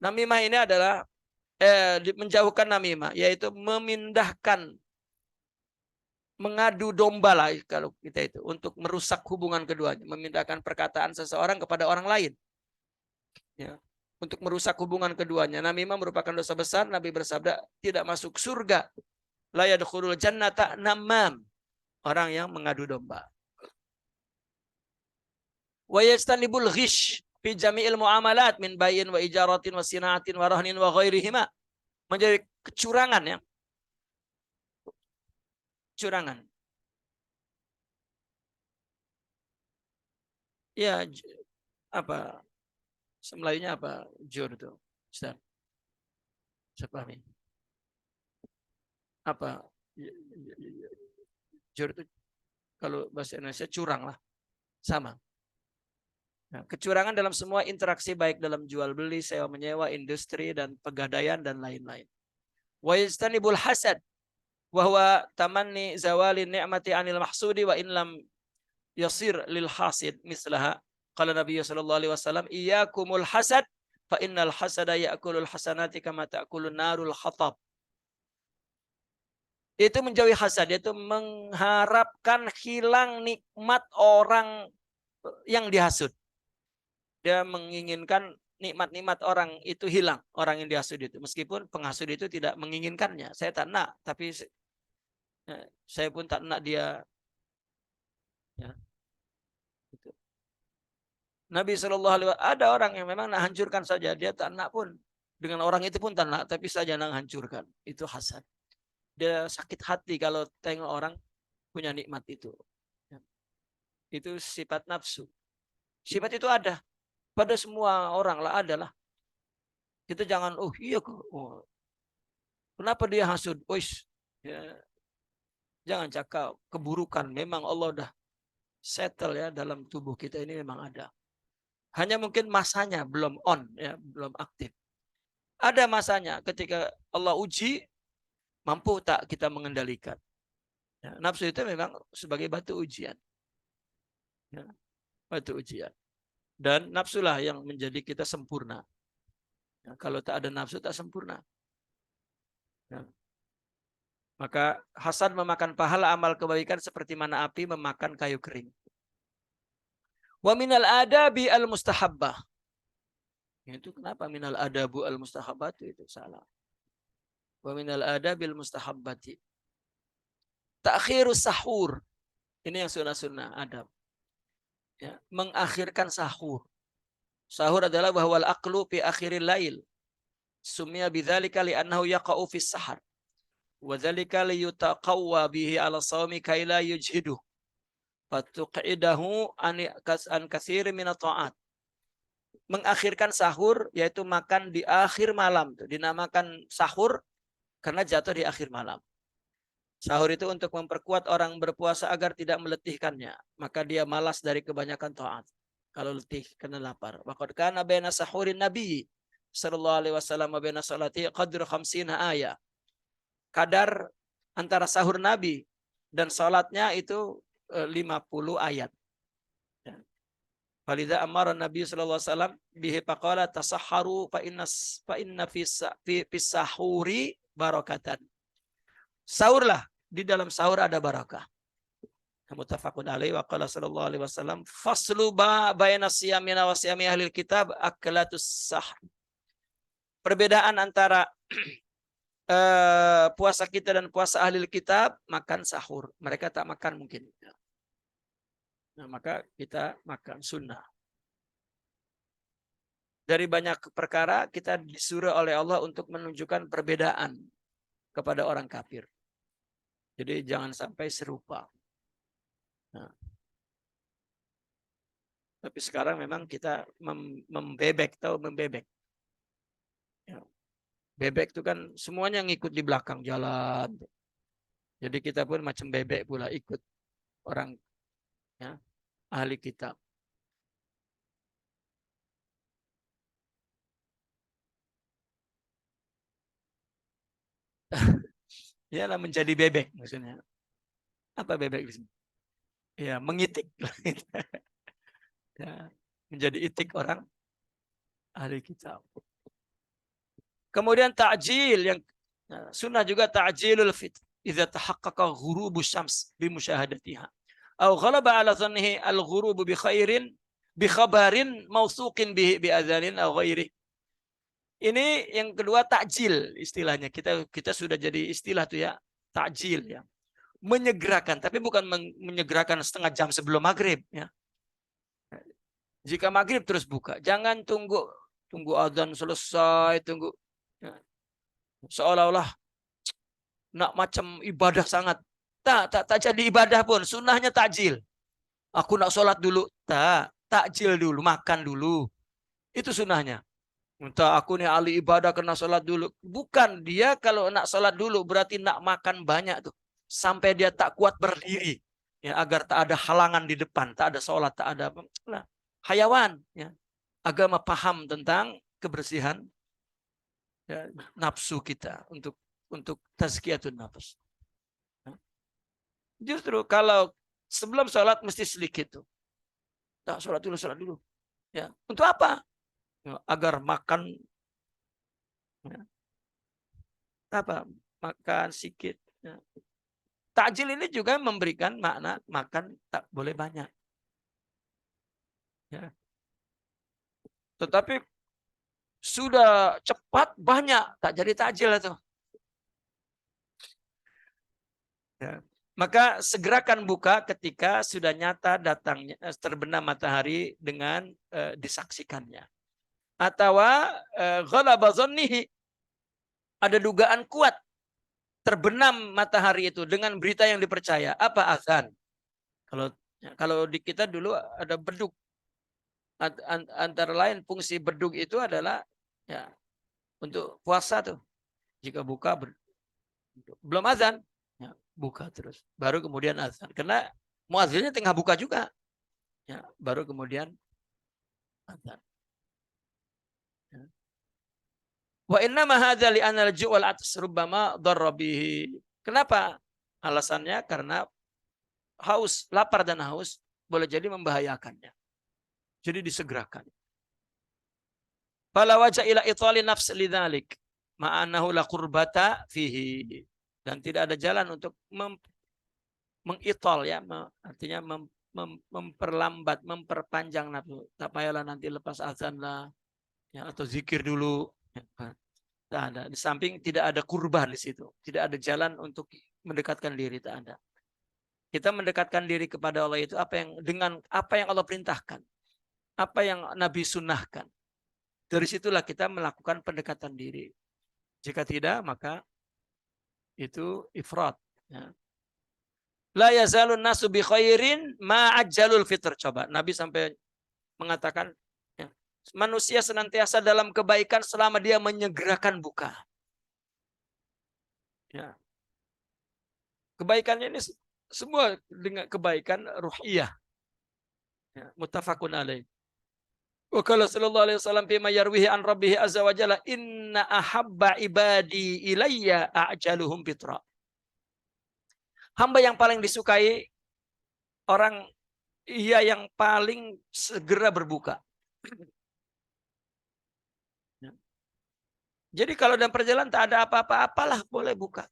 Namimah ini adalah menjauhkan namimah, yaitu memindahkan, mengadu domba lah kalau kita itu, untuk merusak hubungan keduanya, memindahkan perkataan seseorang kepada orang lain, ya, untuk merusak hubungan keduanya. Namimah merupakan dosa besar. Nabi bersabda, tidak masuk surga, la yadkhulul jannata namam, orang yang mengadu domba. Wa yastanibul ghish fi jami'il muamalat min bayin wa ijaratin wa sinaatin wa rahnin wa ghairihima, menjadi kecurangan, ya, curangan. Ya, apa Melayunya apa? Jur itu. Ustaz. Saya pahami. Apa? Jur itu kalau bahasa Indonesia curang lah. Sama. Nah, kecurangan dalam semua interaksi, baik dalam jual beli, sewa menyewa, industri dan pegadaian dan lain-lain. Wa yastanibul hasad wa huwa tamanni zawali ni'mati 'anil mahsudi wa in lam yasir lil hasid mislaha. Qala Nabi sallallahu alaihi wasallam, iyyakumul hasad fa innal hasada ya'kulul hasanati kama ta'kulun narul hatab. Itu menjauhi hasad, yaitu mengharapkan hilang nikmat orang yang dihasut. Dia menginginkan nikmat-nikmat orang itu hilang, orang yang dihasut itu. Meskipun penghasut itu tidak menginginkannya. Saya tak nak, tapi saya pun tak nak dia. Ya, gitu. Nabi SAW, ada orang yang memang nak hancurkan saja, dia tak nak pun. Dengan orang itu pun tak nak, tapi saja nak hancurkan. Itu hasad. Dia sakit hati kalau tengok orang punya nikmat itu. Ya. Itu sifat nafsu. Sifat itu ada pada semua orang lah, adalah. Kita jangan, oh iya, oh, kenapa dia hasud? Oish, ya, jangan cakap keburukan. Memang Allah udah settle, ya, dalam tubuh kita ini memang ada. Hanya mungkin masanya belum on, ya, belum aktif. Ada masanya ketika Allah uji, mampu tak kita mengendalikan. Ya, nafsu itu memang sebagai batu ujian. Ya, batu ujian. Dan nafsulah yang menjadi kita sempurna. Ya, kalau tak ada nafsu, tak sempurna. Ya. Maka hasad memakan pahala amal kebaikan seperti mana api memakan kayu kering. Wa minal adabi al mustahabbah. Itu kenapa minal adabu al mustahabbatu, itu salah. Wa minal adabil mustahabbati ta'khirus sahur. Ini yang sunnah-sunnah adab. Ya, mengakhirkan sahur. Sahur adalah bahwa al-aqlu fi akhiril lail. Summiya bidzalika li'annahu yaqa'u fis sahar. Wa dzalika liyutaqawwa bihi 'ala shaumi kay la yujhidu. Fatuqidahu an katsir min at-ta'at. Mengakhirkan sahur yaitu makan di akhir malam, dinamakan sahur karena jatuh di akhir malam. Sahur itu untuk memperkuat orang berpuasa agar tidak meletihkannya, maka dia malas dari kebanyakan taat. Kalau letih kena lapar. Waqad kana baina sahurin nabi sallallahu alaihi wasallam wa baina salati qadru 50 ayat. Kadar antara sahur Nabi dan salatnya itu 50 ayat. Falidha amara Nabi sallallahu alaihi wasallam bihi faqala tasahharu fa inna fi sahuri barakatan. Sahurlah, di dalam sahur ada barakah. Muttafaqun alaihi wa qala sallallahu alaihi wasallam faslu baina siyamina wa siyami ahlil kitab aklatus sahur. Perbedaan antara puasa kita dan puasa ahli kitab, makan sahur. Mereka tak makan mungkin. Nah, maka kita makan sunnah. Dari banyak perkara kita disuruh oleh Allah untuk menunjukkan perbedaan kepada orang kafir. Jadi jangan sampai serupa. Nah, tapi sekarang memang kita membebek, tahu membebek. Ya. Bebek itu kan semuanya ngikut di belakang jalan. Jadi kita pun macam bebek pula, ikut orang, ya, ahli kitab. Ialah menjadi bebek maksudnya. Apa bebek di sini? Ya, mengitik. Ya, menjadi itik orang ahli kitab. Kemudian ta'jil yang sunnah juga ta'jilul fitr idza tahaqqaqa ghurubus syams bi musyahadatiha. Aw ghalaba ala dhannihi al-ghurubu bi khairin bi khabarin mausuqin bi adzanin aw ghairi. Ini yang kedua takjil istilahnya. Kita sudah jadi istilah tuh ya, takjil ya. Menyegerakan, tapi bukan menyegerakan setengah jam sebelum maghrib ya. Jika maghrib terus buka, jangan tunggu azan selesai, tunggu ya. Seolah-olah nak macam ibadah sangat. Tak jadi ibadah pun, sunnahnya takjil. Aku nak sholat dulu, takjil dulu, makan dulu. Itu sunnahnya. Entah aku nih ahli ibadah kena sholat dulu. Bukan, dia kalau nak sholat dulu berarti nak makan banyak tuh. Sampai dia tak kuat berdiri. Ya, agar tak ada halangan di depan. Tak ada sholat, tak ada hayawan. Ya. Agama paham tentang kebersihan ya, nafsu kita. Untuk tazkiyatun nafs. Ya. Justru kalau sebelum sholat mesti sedikit tuh. Tak, sholat dulu. Ya. Untuk apa? Agar makan makan sedikit. Takjil ini juga memberikan makna makan tak boleh banyak. Ya. Tetapi sudah cepat banyak tak jadi takjil itu. Ya. Maka segerakan buka ketika sudah nyata datangnya terbenam matahari dengan disaksikannya. Atau ghalaba dhannihi, ada dugaan kuat terbenam matahari itu dengan berita yang dipercaya. Apa azan? Kalau di kita dulu ada bedug. Antara lain fungsi bedug itu adalah ya untuk puasa tuh. Jika buka belum azan, ya, buka terus. Baru kemudian azan. Karena muazzinnya tengah buka juga. Ya, baru kemudian azan. Wa inna ma hadza li anna al-ju' wal 'atash rubbama darra bihi. Kenapa? Alasannya karena haus, lapar dan haus boleh jadi membahayakannya. Jadi disegerakan. Fala wajha ila itali nafs lidzalik ma'annahu la qurbata fihi. Dan tidak ada jalan untuk mengitol ya, artinya memperlambat, memperpanjang nafsu. Tak payahlah nanti lepas azan lah ya, atau zikir dulu. Tak ada. Di samping tidak ada kurban di situ. Tidak ada jalan untuk mendekatkan diri. Tak ada. Kita mendekatkan diri kepada Allah itu dengan apa yang Allah perintahkan. Apa yang Nabi sunnahkan. Dari situlah kita melakukan pendekatan diri. Jika tidak, maka itu ifrat. Ya. La yazalun nasu bi khairin ma'ajjalul fitr. Coba. Nabi sampai mengatakan, manusia senantiasa dalam kebaikan selama dia menyegerakan buka. Ya. Kebaikannya ini semua dengan kebaikan ruhiyah. Ya, muttafaqun alaih. Wa qala sallallahu alaihi wasallam fi ma yarwihi an rabbih azza wa jalla inna ahabba ibadi ilayya a'jaluhum fitra. Hamba yang paling disukai orang yang paling segera berbuka. Jadi kalau dalam perjalanan tak ada apa-apa-apalah boleh buka.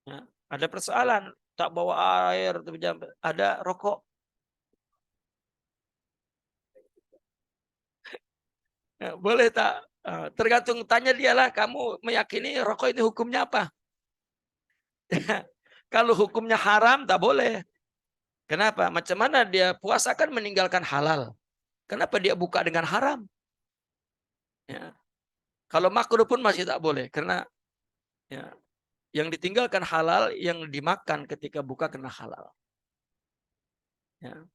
Ya, ada persoalan, tak bawa air, ada rokok. Ya, boleh tak? Tergantung tanya dialah, kamu meyakini rokok ini hukumnya apa? Kalau hukumnya haram, tak boleh. Kenapa? Macam mana dia puasa kan meninggalkan halal. Kenapa dia buka dengan haram? Ya. Kalau makruh pun masih tak boleh. Karena ya, yang ditinggalkan halal, yang dimakan ketika buka kena halal. Ya.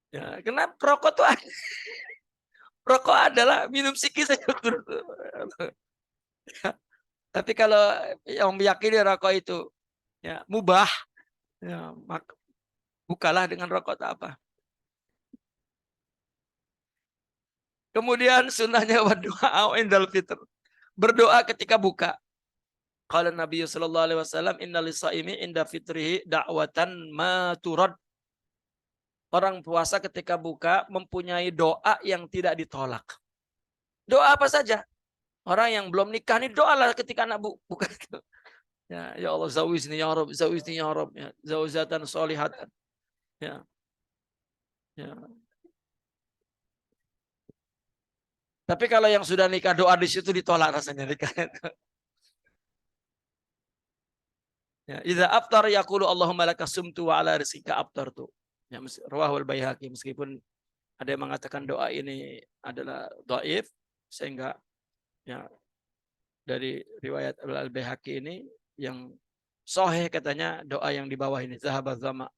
Ya, karena rokok tuh rokok adalah minum sikit saja. Tapi kalau yang meyakini rokok itu ya mubah, ya, bukalah dengan rokok tak apa. Kemudian sunnahnya berdoa indal fitr. Berdoa ketika buka. Qala Nabi sallallahu alaihi wasallam innal lisaimi inda fitrihi da'watan ma turad. Orang puasa ketika buka mempunyai doa yang tidak ditolak. Doa apa saja? Orang yang belum nikah nih doalah ketika anak buka itu. Ya Allah zawizni ya Rabb, zawizni ya Rabb, ya zaujatan solihatan. Ya, ya. Tapi kalau yang sudah nikah doa di situ ditolak rasanya nikah. Ya, idza aftar yaqulu Allahumma laka sumtu wa ala rizqika aftartu. Ya, rawahul Baihaqi, meskipun ada yang mengatakan doa ini adalah dhaif sehingga ya dari riwayat Al-Baihaqi ini yang sahih katanya doa yang di bawah ini zahaba zama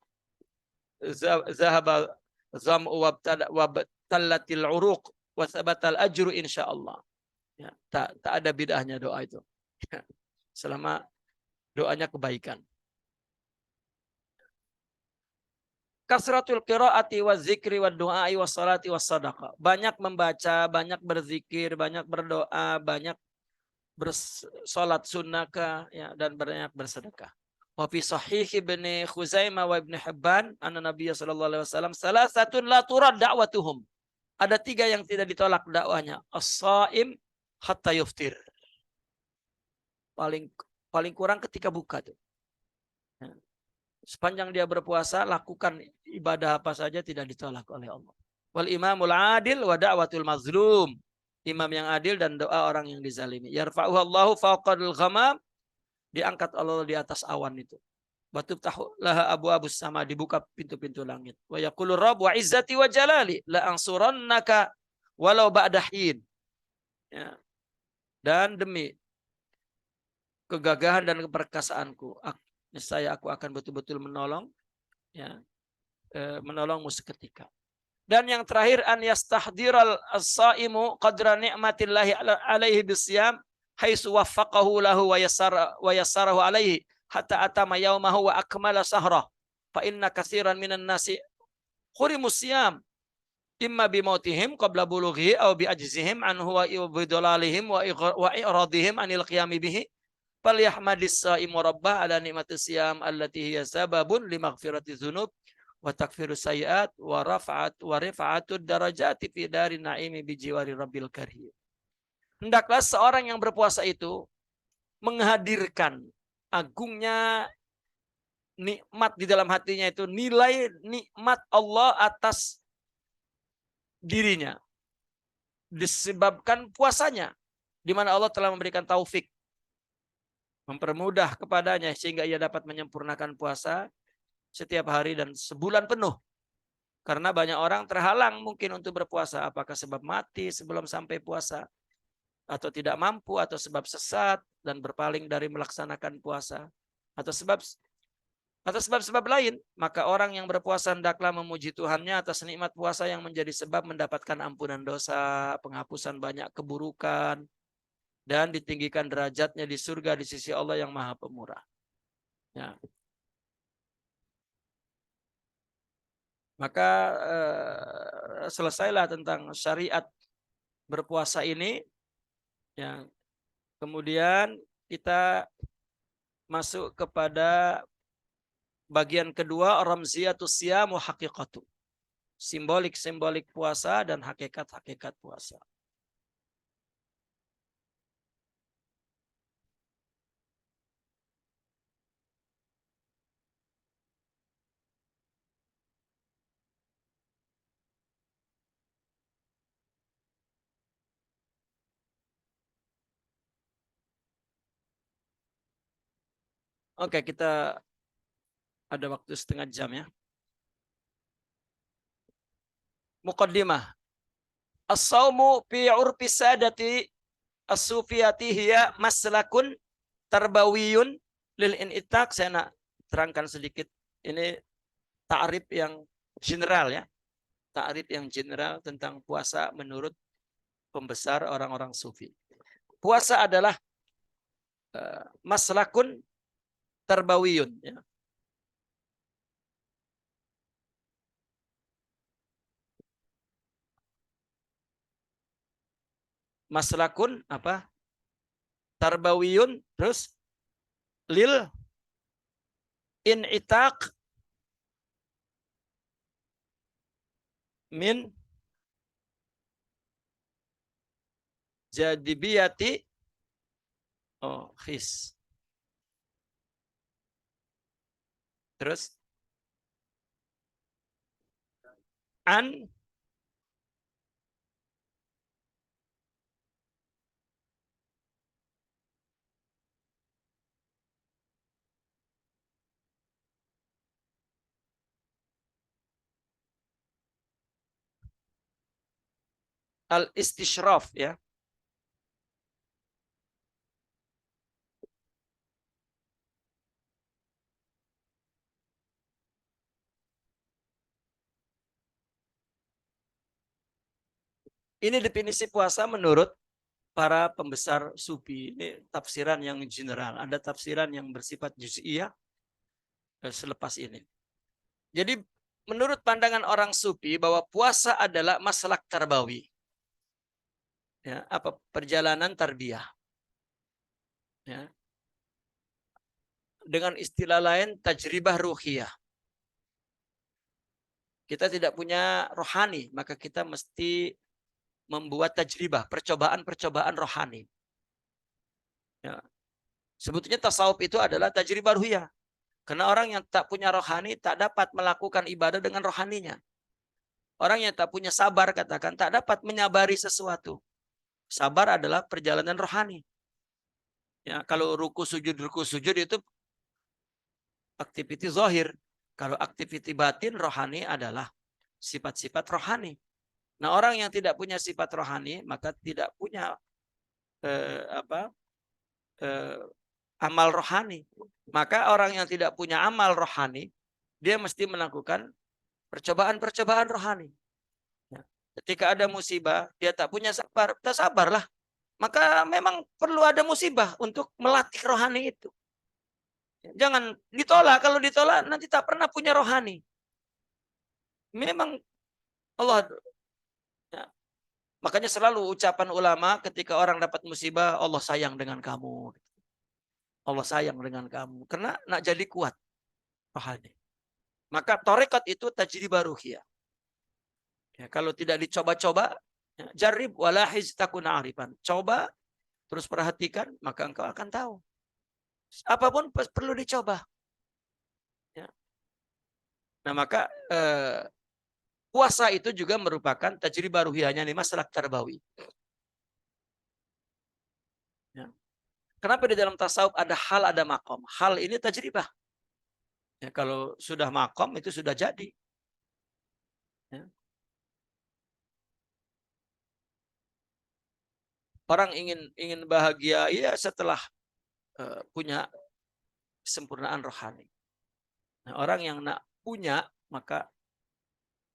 zahaba zamu wabtallatil uruq wa sabatal ajru insyaallah. Ya, tak ada bid'ahnya doa itu. Ya, selama doanya kebaikan. Kasratul qiraati wa zikri wa du'ai wa salati wa sadaqah. Banyak membaca, banyak berzikir, banyak berdoa, banyak bersolat sunnah ya, dan banyak bersedekah. Wa fi sahih Ibnu Khuzaimah wa Ibnu Hibban anna Nabiy sallallahu alaihi wasallam salasatun la turad da'watuhum. Ada 3 yang tidak ditolak dakwanya. As-shaim hatta yuftir. Paling kurang ketika buka tuh. Ya. Sepanjang dia berpuasa, lakukan ibadah apa saja tidak ditolak oleh Allah. Wal imamul adil wa da'watul mazlum. Imam yang adil dan doa orang yang dizalimi. Yarfa'uhu Allahu fawqal ghamam. Diangkat Allah di atas awan itu. Watubtahu laha abu-abus sama, dibuka pintu-pintu langit. Wa yaqulu rabb wa izzati wa jalali la ansurannaka walau ba'da hin. Ya. Dan demi kegagahan dan keperkasaanku, saya akan betul-betul menolong, ya, menolongmu seketika. Dan yang terakhir an yastahdiral as-saimu qadra ni'matillahi alaihi bisyam haitsu waffaqahu lahu wa yassarahu alaihi hatta atama yaumahu wa akmala sahra fa inna katsiran minan nasi khurimus siyam imma bimautihim qabla bulughi aw bi ajzihim anhu wa bidalalihim wa iradihim anil qiyam bihi falyahmadis saimu rabbah ala nikmatis siyam allati hiya sababun limaghfirati dzunub wa takfirus sayiat wa rafa'atud darajati fi darin naimi bi jiwari rabbil karim. Hendaklah seorang yang berpuasa itu menghadirkan agungnya nikmat di dalam hatinya, itu nilai nikmat Allah atas dirinya disebabkan puasanya, di mana Allah telah memberikan taufik, mempermudah kepadanya sehingga ia dapat menyempurnakan puasa setiap hari dan sebulan penuh. Karena banyak orang terhalang mungkin untuk berpuasa, apakah sebab mati sebelum sampai puasa, atau tidak mampu, atau sebab sesat dan berpaling dari melaksanakan puasa, atau sebab lain. Maka orang yang berpuasa hendaklah memuji Tuhannya atas nikmat puasa yang menjadi sebab mendapatkan ampunan dosa, penghapusan banyak keburukan, dan ditinggikan derajatnya di surga di sisi Allah yang Maha Pemurah. Ya. Maka selesailah tentang syariat berpuasa ini. Ya. Kemudian kita masuk kepada bagian kedua, ramziyatus siyam wa haqiqatu. Simbolik-simbolik puasa dan hakikat-hakikat puasa. Oke, kita ada waktu setengah jam ya. Muqaddimah. As-sawmu fi urfi sadati as-sufiyati hiya maslakun tarbawiyun lil initaq. Saya nak terangkan sedikit. Ini ta'rif yang general ya. Ta'rif yang general tentang puasa menurut pembesar orang-orang sufi. Puasa adalah maslakun tarbawiyun ya. Maslakun apa? Tarbawiyun, terus lil initaq min jadibiyati khis. Terus an al-istishraf ya. Ini definisi puasa menurut para pembesar sufi. Ini tafsiran yang general. Ada tafsiran yang bersifat juz'iyah selepas ini. Jadi menurut pandangan orang sufi bahwa puasa adalah maslak tarbawi. Ya, apa perjalanan tarbiyah. Ya. Dengan istilah lain tajribah ruhiyah. Kita tidak punya rohani, maka kita mesti membuat tajribah, percobaan-percobaan rohani. Ya. Sebetulnya tasawuf itu adalah tajribah ruhiyah. Karena orang yang tak punya rohani tak dapat melakukan ibadah dengan rohaninya. Orang yang tak punya sabar, katakan, tak dapat menyabari sesuatu. Sabar adalah perjalanan rohani. Ya, kalau ruku sujud itu aktiviti zahir. Kalau aktiviti batin rohani adalah sifat-sifat rohani. Nah, orang yang tidak punya sifat rohani maka tidak punya amal rohani. Maka orang yang tidak punya amal rohani dia mesti melakukan percobaan-percobaan rohani. Ya. Ketika ada musibah dia tak punya sabar, tak sabarlah. Maka memang perlu ada musibah untuk melatih rohani itu. Jangan ditolak. Kalau ditolak nanti tak pernah punya rohani. Memang Allah. Ya. Makanya selalu ucapan ulama ketika orang dapat musibah, Allah sayang dengan kamu. Allah sayang dengan kamu. Karena nak jadi kuat rohani. Maka tarekat itu tajribah ruhiyah. Ya, kalau tidak dicoba-coba, ya, jarib walahiz takuna arifan. Coba, terus perhatikan, maka engkau akan tahu. Apapun perlu dicoba. Ya. Nah maka puasa itu juga merupakan tajribah ruhiyahnya nih masalah tarbawi. Ya. Kenapa di dalam tasawuf ada hal, ada makom? Hal ini tajribah. Ya, kalau sudah makom itu sudah jadi. Ya. Orang ingin bahagia ya setelah punya kesempurnaan rohani. Nah, orang yang nak punya maka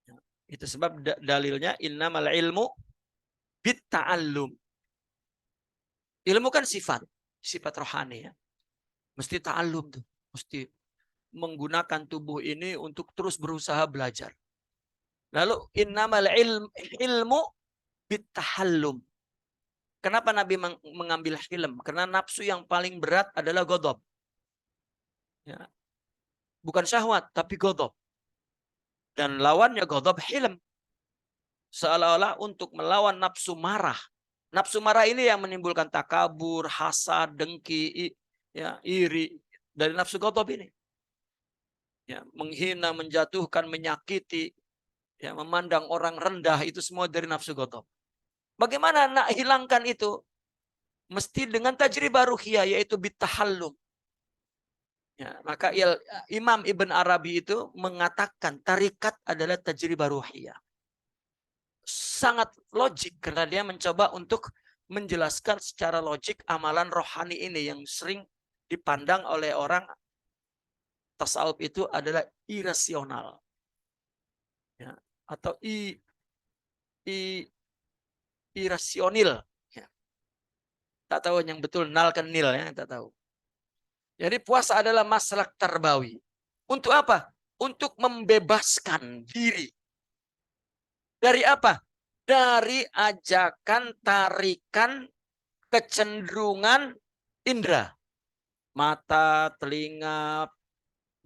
ya, itu sebab dalilnya innamal ilmu bit ta'allum. Ilmu kan sifat rohani ya. Mesti ta'allum tuh, mesti menggunakan tubuh ini untuk terus berusaha belajar. Lalu innamal ilmu bit tahallum. Kenapa Nabi mengambil hilm? Karena nafsu yang paling berat adalah ghadab. Ya. Bukan syahwat, tapi ghadab. Dan lawannya ghadab hilm. Seolah-olah untuk melawan nafsu marah. Nafsu marah ini yang menimbulkan takabur, hasad, dengki, ya, iri. Dari nafsu ghadab ini. Ya, menghina, menjatuhkan, menyakiti, ya, memandang orang rendah, itu semua dari nafsu ghadab. Bagaimana nak hilangkan itu? Mesti dengan tajribah ruhiyah, yaitu bitahallum. Ya, maka Imam Ibn Arabi itu mengatakan tarikat adalah tajribah ruhiyah. Sangat logik karena dia mencoba untuk menjelaskan secara logik amalan rohani ini yang sering dipandang oleh orang tasawuf itu adalah irasional. Ya, atau irasionil. Ya. Tak tahu yang betul nal ke nil ya, tak tahu. Jadi puasa adalah masalah tarbawi. Untuk apa? Untuk membebaskan diri. Dari apa? Dari ajakan, tarikan, kecenderungan indera. Mata, telinga,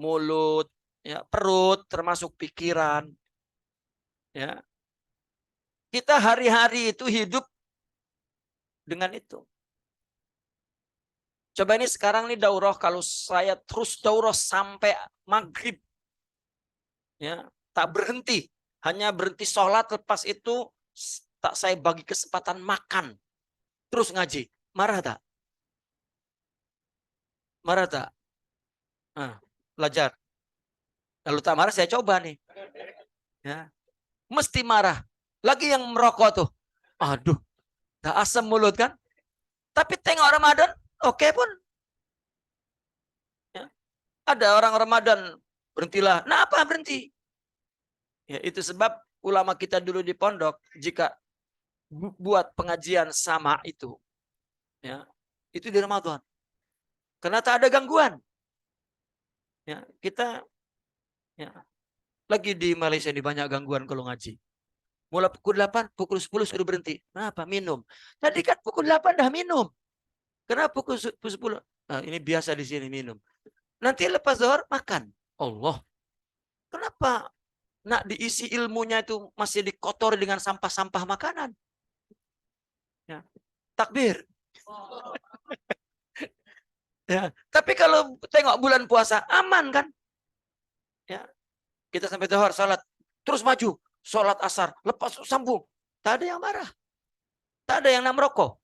mulut, ya, perut, termasuk pikiran. Ya. Kita hari-hari itu hidup dengan itu. Coba ini sekarang nih daurah, kalau saya terus daurah sampai maghrib, ya tak berhenti, hanya berhenti sholat, lepas itu tak saya bagi kesempatan makan, terus ngaji, marah tak? Marah tak? Nah, belajar. Lalu tak marah saya coba nih, ya mesti marah. Lagi yang merokok tuh, aduh, tak asam mulut kan? Tapi tengok Ramadan, oke pun. Ya. Ada orang Ramadan berhentilah. Nah, apa berhenti? Ya, itu sebab ulama kita dulu di pondok, jika buat pengajian sama itu, ya, itu di Ramadan. Karena tak ada gangguan. Ya, kita ya, lagi di Malaysia ini banyak gangguan kalau ngaji. Mulai pukul 8, pukul 10 sudah berhenti. Kenapa? Minum. Tadi kan pukul 8 dah minum. Kenapa pukul 10? Nah, ini biasa di sini minum. Nanti lepas zuhur makan. Allah. Kenapa nak diisi ilmunya itu masih dikotori dengan sampah-sampah makanan? Ya. Takbir. Ya. Tapi kalau tengok bulan puasa aman kan? Ya. Kita sampai zuhur salat, terus maju, salat asar, lepas sambung. Tak ada yang marah. Tak ada yang nak merokok.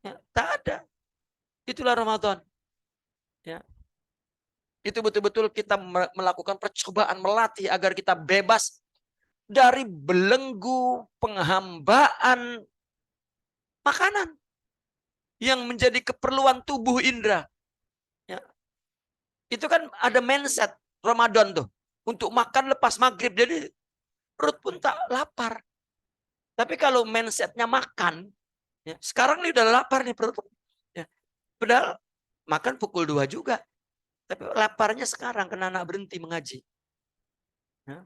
Ya. Tak ada. Itulah Ramadan. Ya. Itu betul-betul kita melakukan percobaan, melatih agar kita bebas dari belenggu penghambaan makanan yang menjadi keperluan tubuh indera. Ya. Itu kan ada mindset Ramadan tuh. Untuk makan lepas maghrib. Jadi perut pun tak lapar. Tapi kalau mindsetnya makan, ya, sekarang nih udah lapar nih perut. Ya. Padahal makan pukul 2 juga. Tapi laparnya sekarang karena anak berhenti mengaji. Ya.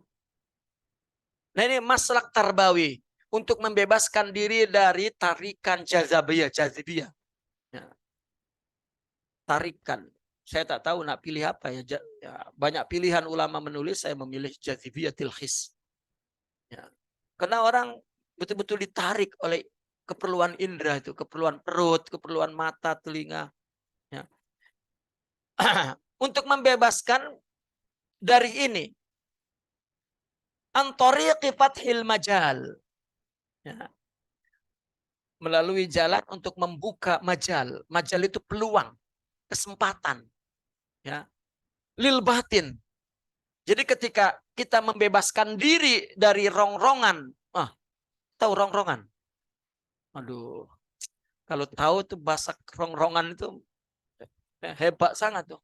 Nah ini maslak tarbawi. Untuk membebaskan diri dari tarikan jazabiyah. Ya. Tarikan. Saya tak tahu nak pilih apa ya. Ya, banyak pilihan ulama menulis, saya memilih jazibiyah tilkhis. Ya. Karena orang betul-betul ditarik oleh keperluan indera itu, keperluan perut, keperluan mata, telinga. Ya. Untuk membebaskan dari ini, antariqi fathil majal. Ya. Melalui jalan untuk membuka majal. Majal itu peluang, kesempatan. Ya. Lil batin. Jadi ketika kita membebaskan diri dari rongrongan, tahu rongrongan? Aduh, kalau tahu tuh bahasa rongrongan itu hebat sangat tuh.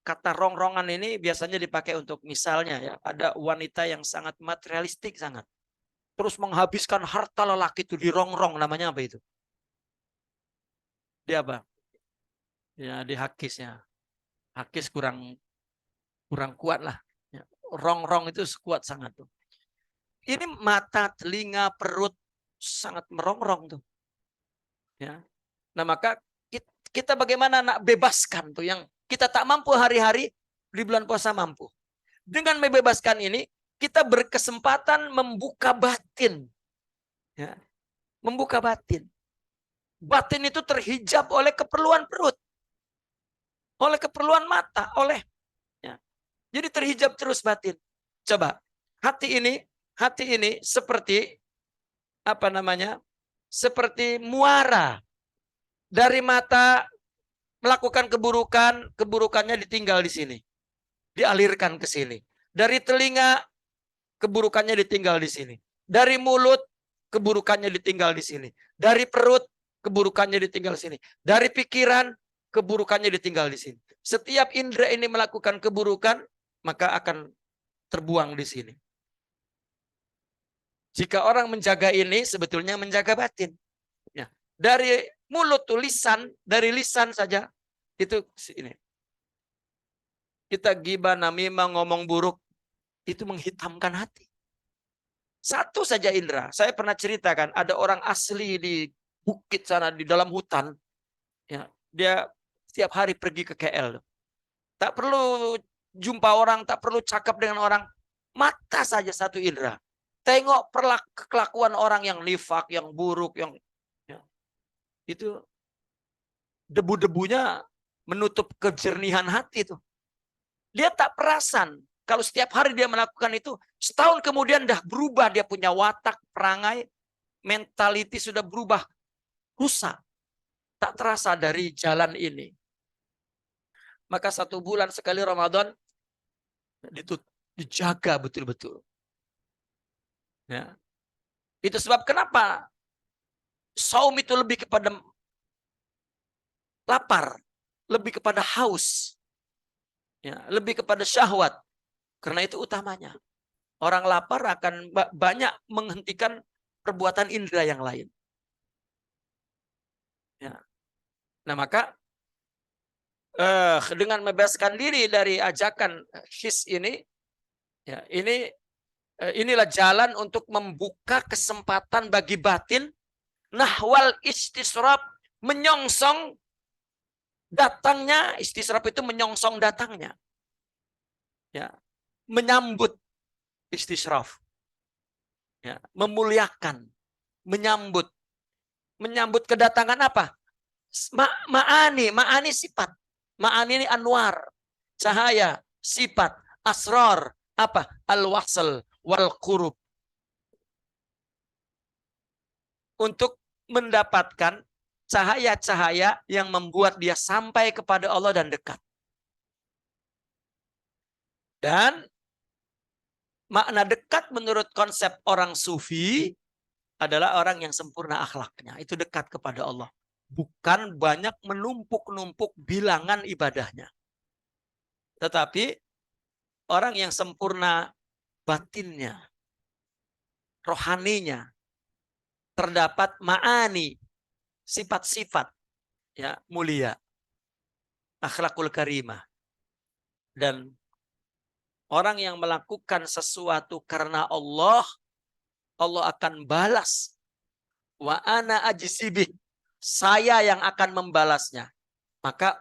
Kata rongrongan ini biasanya dipakai untuk misalnya ya, ada wanita yang sangat materialistik sangat. Terus menghabiskan harta lelaki itu di rongrong, namanya apa itu? Dia apa? Ya, di hakisnya. Hakis kurang kuat lah. Ya, rongrong itu kuat sangat tuh. Ini mata, telinga, perut sangat merongrong tuh. Ya. Nah, maka kita bagaimana nak bebaskan tuh yang kita tak mampu hari-hari, di bulan puasa mampu. Dengan membebaskan ini, kita berkesempatan membuka batin. Ya. Membuka batin. Batin itu terhijab oleh keperluan perut. Oleh keperluan mata. Ya. Jadi terhijab terus batin. Coba, hati ini seperti, apa namanya, seperti muara. Dari mata melakukan keburukan, keburukannya ditinggal di sini. Dialirkan ke sini. Dari telinga, keburukannya ditinggal di sini. Dari mulut, keburukannya ditinggal di sini. Dari perut, keburukannya ditinggal di sini. Dari pikiran, keburukannya ditinggal di sini. Setiap indera ini melakukan keburukan, maka akan terbuang di sini. Jika orang menjaga ini, sebetulnya menjaga batin. Ya. Dari mulut tuh lisan, dari lisan saja, itu ini. Kita gibah, namimah, ngomong buruk, itu menghitamkan hati. Satu saja indera. Saya pernah ceritakan, ada orang asli di bukit sana, di dalam hutan. Ya, dia setiap hari pergi ke KL. Tak perlu jumpa orang, tak perlu cakap dengan orang. Mata saja satu indera. Tengok kelakuan orang yang nifak, yang buruk, yang ya, itu debu-debunya menutup kejernihan hati itu. Dia tak perasan. Kalau setiap hari dia melakukan itu, setahun kemudian dah berubah, dia punya watak, perangai, mentality sudah berubah, rusak. Tak terasa dari jalan ini. Maka 1 bulan sekali Ramadan dijaga betul-betul. Ya. Itu sebab kenapa saum itu lebih kepada lapar, lebih kepada haus, ya, lebih kepada syahwat. Karena itu utamanya. Orang lapar akan banyak menghentikan perbuatan indera yang lain. Ya. Nah maka dengan membebaskan diri dari ajakan his ini, ya, inilah jalan untuk membuka kesempatan bagi batin nahwal istisrab, menyongsong datangnya. Istisrab itu menyongsong datangnya, ya, menyambut istisraf, ya, memuliakan, menyambut kedatangan apa? Ma'ani sifat. Ma'ani ini anwar, cahaya, sifat, asrar, apa? Al-wasl wal qurub. Untuk mendapatkan cahaya-cahaya yang membuat dia sampai kepada Allah dan dekat. Dan makna dekat menurut konsep orang sufi adalah orang yang sempurna akhlaknya. Itu dekat kepada Allah. Bukan banyak menumpuk-numpuk bilangan ibadahnya. Tetapi orang yang sempurna batinnya, rohaninya, terdapat ma'ani, sifat-sifat, ya, mulia, akhlakul karimah. Dan orang yang melakukan sesuatu karena Allah, Allah akan balas. Wa ana ajsibih, saya yang akan membalasnya. Maka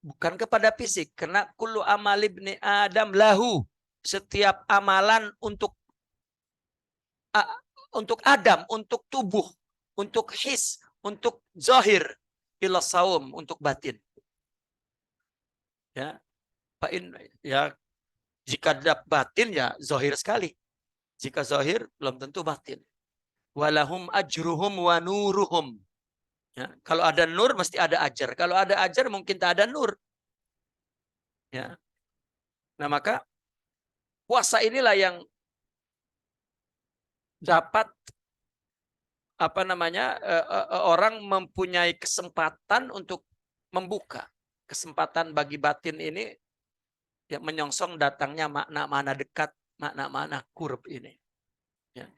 bukan kepada fisik, karena kullu amal ibni Adam lahu, setiap amalan untuk Adam, untuk tubuh, untuk his, untuk zahir, ila saum, untuk batin. Ya, ya, jika batin ya zahir sekali. Jika zahir belum tentu batin. Walahum ajruhum wa nuruhum. Ya, kalau ada nur mesti ada ajar. Kalau ada ajar mungkin tak ada nur. Ya. Nah maka puasa inilah yang dapat orang mempunyai kesempatan untuk membuka kesempatan bagi batin ini, ya, menyongsong datangnya makna-makna dekat, makna-makna qurb ini. Ya.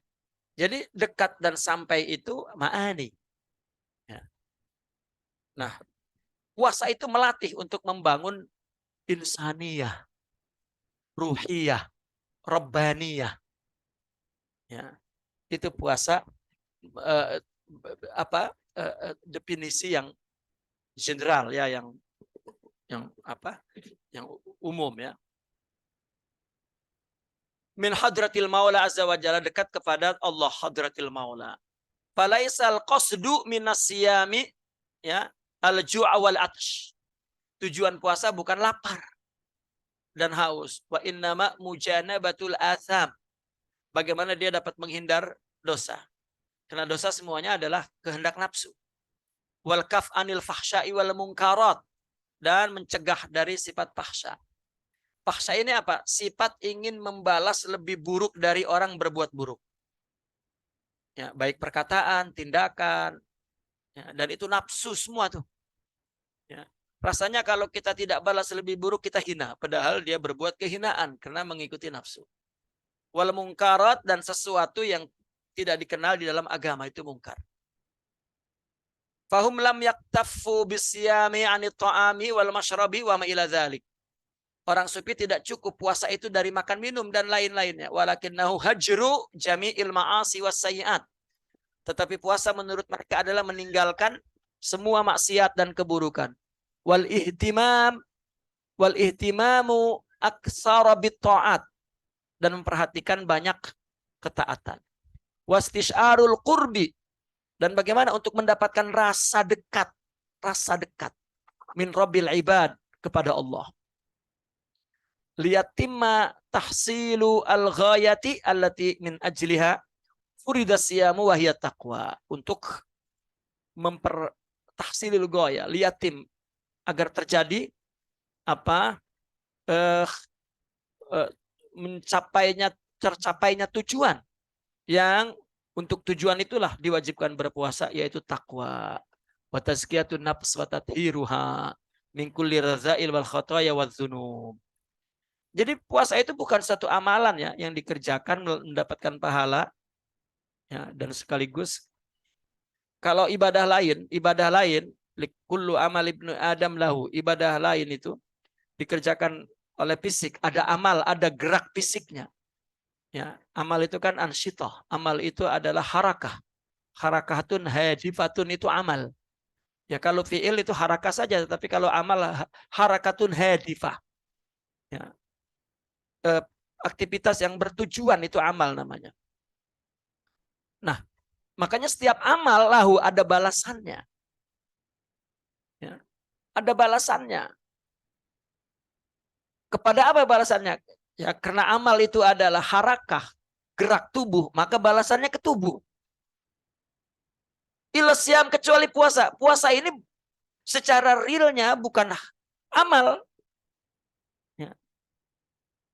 Jadi dekat dan sampai itu ma'ani. Ya. Nah, puasa itu melatih untuk membangun insaniyah, ruhiyah, rabbaniyah. Ya. Itu puasa definisi yang general, ya, yang umum, ya. Min hadratil maula azza wa jalla, dekat kepada Allah, hadratil maula. Falaisal qasdu minas siyami, ya, al-ju'a wal atsh. Tujuan puasa bukan lapar dan haus. Wa innama mujanabatul atham. Bagaimana dia dapat menghindar dosa. Karena dosa semuanya adalah kehendak nafsu. Wal kaf anil fahsya'i wal munkarat. Dan mencegah dari sifat fahsya. Fahsya ini apa? Sifat ingin membalas lebih buruk dari orang berbuat buruk. Ya, baik perkataan, tindakan. Ya, dan itu nafsu semua tuh. Ya. Rasanya kalau kita tidak balas lebih buruk, kita hina. Padahal dia berbuat kehinaan karena mengikuti nafsu. Wal munkarat, dan sesuatu yang tidak dikenal di dalam agama itu mungkar. Fahum lam yaktaffu bisyami 'anit ta'ami wal masyrabi wa ma ila dzalik. Orang sufi tidak cukup puasa itu dari makan minum dan lain-lainnya. Walakinnahu hajru jami'il ma'asi was sayyi'at. Tetapi puasa menurut mereka adalah meninggalkan semua maksiat dan keburukan. Wal ihtimamu aksara bit ta'at. dan memperhatikan banyak ketaatan. Wastisharul qurbi, dan bagaimana untuk mendapatkan rasa dekat min rabbil ibad, kepada Allah. Liyatimma tahsilu al-ghayati allati min ajliha furida siyamu wa hiya taqwa, untuk tahsilul ghaya, liyatim, agar terjadi apa tercapainya tujuan, yang untuk tujuan itulah diwajibkan berpuasa, yaitu takwa. Wa tazkiyatun nafs wa tathiruha min kulli radzail wal khataaya wal dzunub. Jadi puasa itu bukan satu amalan ya yang dikerjakan mendapatkan pahala ya, dan sekaligus kalau ibadah lain kullu amal ibnu adam lahu, ibadah lain itu dikerjakan oleh fisik, ada amal, ada gerak fisiknya. Ya, amal itu kan ansyitah. Amal itu adalah harakah. Harakatun hadifatun itu amal. Ya, kalau fi'il itu harakah saja, tapi kalau amal harakatun hadifah. Ya. Aktivitas yang bertujuan itu amal namanya. Nah, makanya setiap amal lahu ada balasannya. Ya. Ada balasannya. Kepada apa balasannya? Ya, karena amal itu adalah harakah, gerak tubuh, maka balasannya ke tubuh. Ilasyam, kecuali puasa. Puasa ini secara realnya bukan amal. Ya.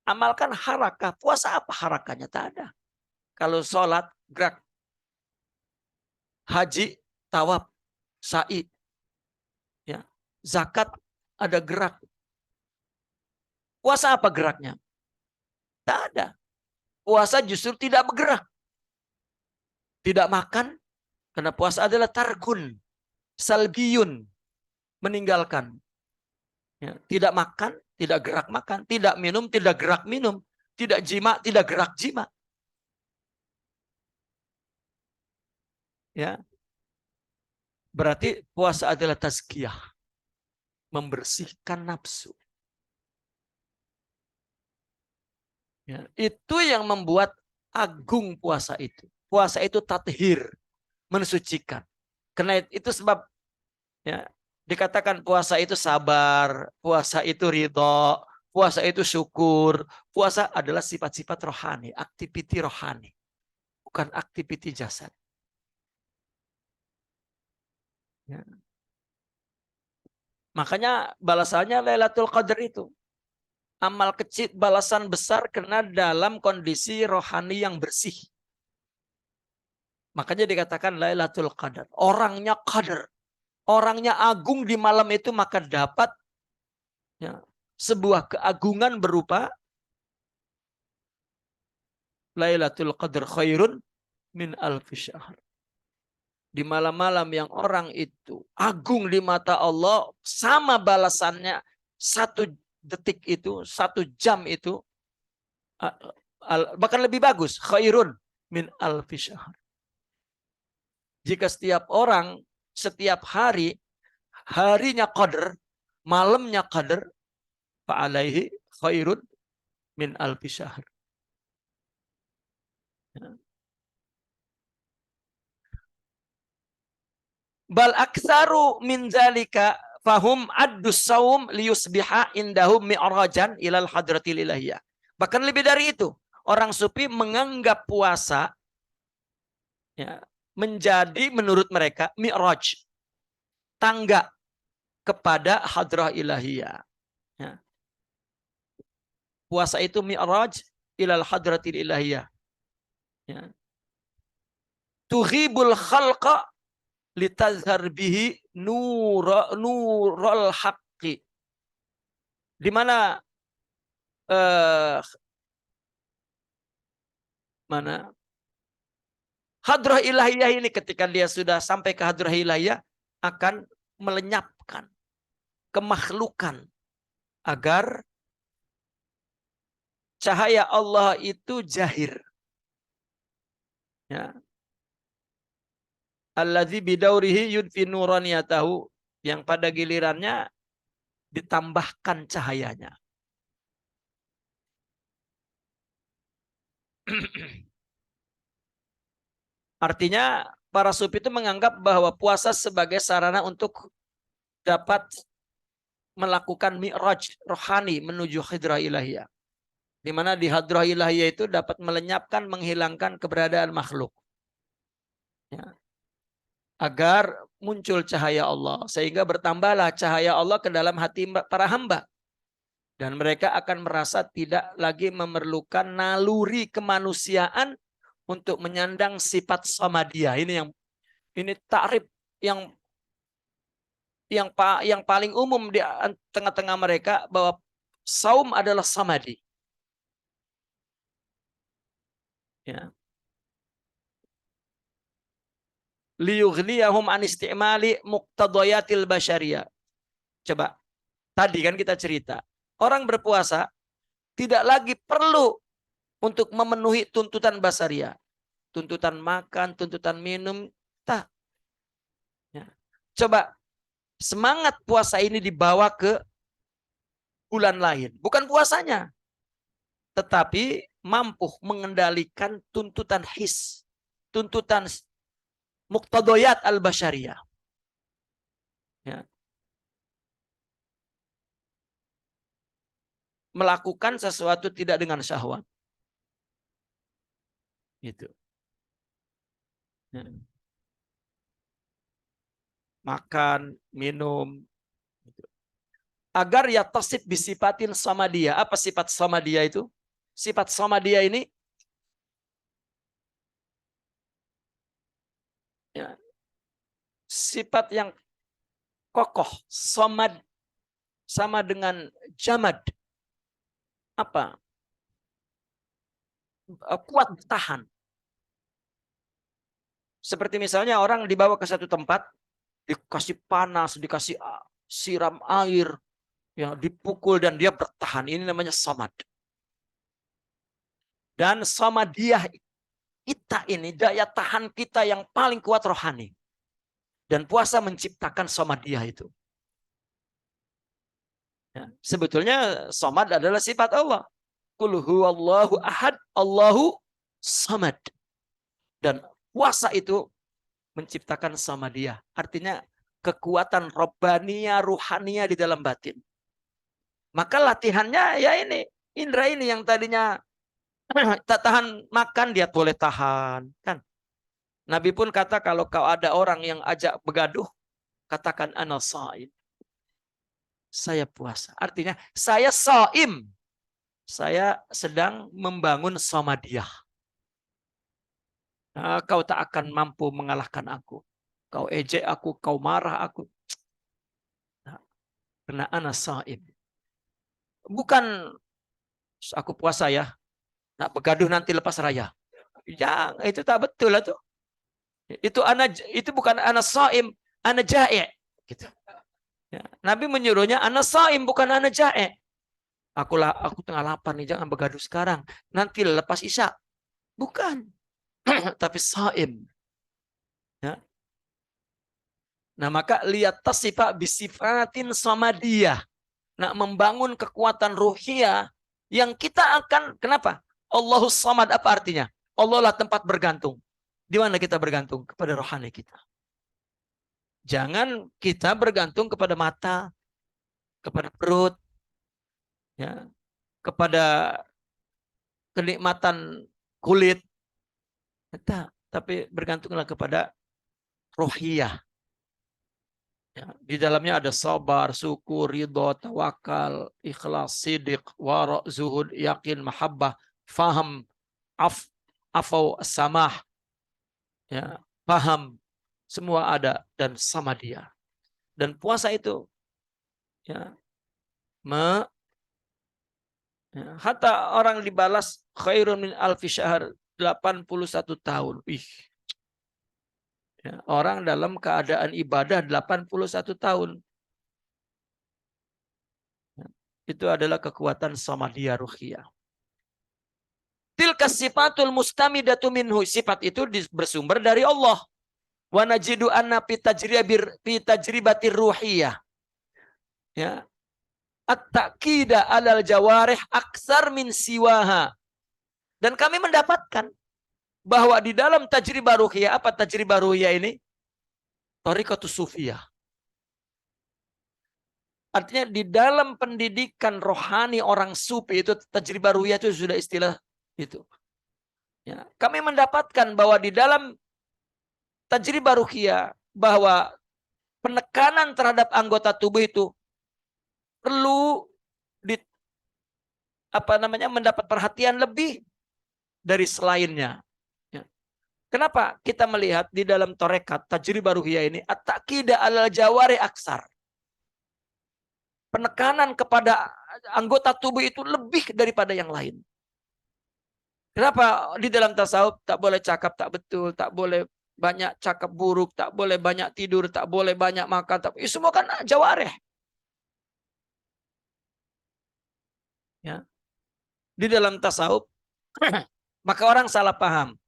Amal kan harakah. Puasa apa harakahnya? Tak ada. Kalau sholat, gerak. Haji, tawaf, sa'i. Ya. Zakat, ada gerak. Puasa apa geraknya? Tak ada. Puasa justru tidak bergerak. Tidak makan, karena puasa adalah tarkun, salbiyun, meninggalkan. Ya. Tidak makan, tidak gerak makan. Tidak minum, tidak gerak minum. Tidak jima, tidak gerak jima. Ya. Berarti puasa adalah tazkiyah, membersihkan nafsu. Ya, itu yang membuat agung puasa itu. Puasa itu tathir, mensucikan. Karena itu sebab ya, dikatakan puasa itu sabar, puasa itu ridho, puasa itu syukur. Puasa adalah sifat-sifat rohani, aktiviti rohani, bukan aktiviti jasad. Ya. Makanya balasannya Lailatul Qadar itu. Amal kecil, balasan besar karena dalam kondisi rohani yang bersih. Makanya dikatakan Lailatul Qadar. Orangnya qadar. Orangnya agung di malam itu, maka dapat ya, sebuah keagungan berupa Lailatul Qadar khairun min alfi syahr. Di malam-malam yang orang itu agung di mata Allah, sama balasannya 1 detik itu, 1 jam itu, bahkan lebih bagus, khairun min alfi syahr. Jika setiap orang setiap hari, harinya qadar, malamnya qadar, fa'alaihi khairun min alfi syahr. Bal aktsaru min zalika fahum addus saum liyusbiha indahum mi'rajan ilal hadratil ilahiyah. Bahkan lebih dari itu, orang sufi menganggap puasa ya, menjadi menurut mereka mi'raj, tangga kepada hadrah ilahiyah. Ya. Puasa itu mi'raj ilal hadratil ilahiyah. Ya. Tughibul khalqa litazhar bihi nurul haqqi. Di mana hadrah ilahiyah ini, ketika dia sudah sampai ke hadrah ilahiyah, akan melenyapkan kemakhlukan agar cahaya Allah itu jahir. Ya. Alladzi bidaurihi yudfi nuraniyatahu, yang pada gilirannya ditambahkan cahayanya. Artinya para sufi itu menganggap bahwa puasa sebagai sarana untuk dapat melakukan mi'raj rohani menuju hadrah ilahiyah. Di mana di hadrah ilahiyah itu dapat melenyapkan, menghilangkan keberadaan makhluk. Ya. Agar muncul cahaya Allah. Sehingga bertambahlah cahaya Allah ke dalam hati para hamba. Dan mereka akan merasa tidak lagi memerlukan naluri kemanusiaan untuk menyandang sifat samadiyah. Ini takrif yang paling umum di tengah-tengah mereka, bahwa saum adalah samadi. Ya. Liyughniyahum an istimali muqtadayatil basyariyah. Coba, tadi kan kita cerita, orang berpuasa tidak lagi perlu untuk memenuhi tuntutan basaria, tuntutan makan, tuntutan minum, tak. Ya. Coba semangat puasa ini dibawa ke bulan lain, bukan puasanya, tetapi mampu mengendalikan tuntutan his, tuntutan muqtadayat al-basyariyah. Ya. Melakukan sesuatu tidak dengan syahwat. Gitu. Ya. Makan, minum. Gitu. Agar ya tasib bisifatin samadiyah. Apa sifat samadiyah itu? Sifat samadiyah ini ya, sifat yang kokoh. Samad sama dengan jamad. Apa? Kuat bertahan. Seperti misalnya orang dibawa ke satu tempat, dikasih panas, dikasih siram air, ya, dipukul dan dia bertahan. Ini namanya samad. Dan samadiyah kita ini, daya tahan kita yang paling kuat rohani. Dan puasa menciptakan samadiyah itu. Ya, sebetulnya samad adalah sifat Allah. Qul huwallahu ahad, Allahu samad. Dan puasa itu menciptakan samadiyah. Artinya kekuatan robbaniyah, ruhaniyah di dalam batin. Maka latihannya ya ini. Indra ini yang tadinya tak tahan makan, dia boleh tahan. Kan? Nabi pun kata kalau kau ada orang yang ajak begaduh, katakan ana shaim. Saya puasa. Artinya saya shaim. Saya sedang membangun samadiyah. Nah, kau tak akan mampu mengalahkan aku. Kau ejek aku, kau marah aku. Nah, karena ana shaim. Bukan aku puasa ya. Nah, begaduh nanti lepas raya. Ya, itu tak betul lah tuh. Itu bukan ana shaim, ana ja'i. Gitu. Ya. Nabi menyuruhnya ana shaim, bukan ana ja'i. Aku tengah lapar nih, jangan begaduh sekarang. Nanti lepas isya. Bukan. Tapi shaim. Ya. Nah, maka lihat tasifah bisifatin samadiyah. Nah, membangun kekuatan ruhiyah yang kita akan, kenapa? Allahus samad apa artinya? Allah lah tempat bergantung. Di mana kita bergantung? Kepada rohani kita. Jangan kita bergantung kepada mata, kepada perut, ya, kepada kenikmatan kulit. Tapi bergantunglah kepada rohiyah. Ya, di dalamnya ada sabar, syukur, ridho, tawakal, ikhlas, sidik, wara, zuhud, yakin, mahabbah, faham, afau, samah, ya, paham, semua ada dan sama dia. Dan puasa itu, ya, hatta orang dibalas khairun min alfi syahr, 81 tahun. Ya, orang dalam keadaan ibadah 81 tahun. Ya, itu adalah kekuatan samadiyah ruhiyah. Tilka sifatul mustamidatu minhu. Sifat itu bersumber dari Allah. Wa najidu anna fi tajribatir ruhiyah. Ya. At-ta'kida alal jawarih aksar min siwaha. Dan kami mendapatkan bahwa di dalam tajribah ruhiyah, apa tajribah ruhiyah ini? Thariqatus sufiyah. Artinya di dalam pendidikan rohani orang sufi itu tajribah ruhiyah itu sudah istilah itu. Ya, kami mendapatkan bahwa di dalam tajribah ruhiyah bahwa penekanan terhadap anggota tubuh itu perlu di mendapat perhatian lebih dari selainnya. Ya. Kenapa kita melihat di dalam torekat tajribah ruhiyah ini at-taqidah alal jawari aksar. Penekanan kepada anggota tubuh itu lebih daripada yang lain. Kenapa di dalam tasawuf tak boleh cakap tak betul, tak boleh banyak cakap buruk, tak boleh banyak tidur, tak boleh banyak makan, semua kan jawareh. Ya. Di dalam tasawuf maka orang salah paham.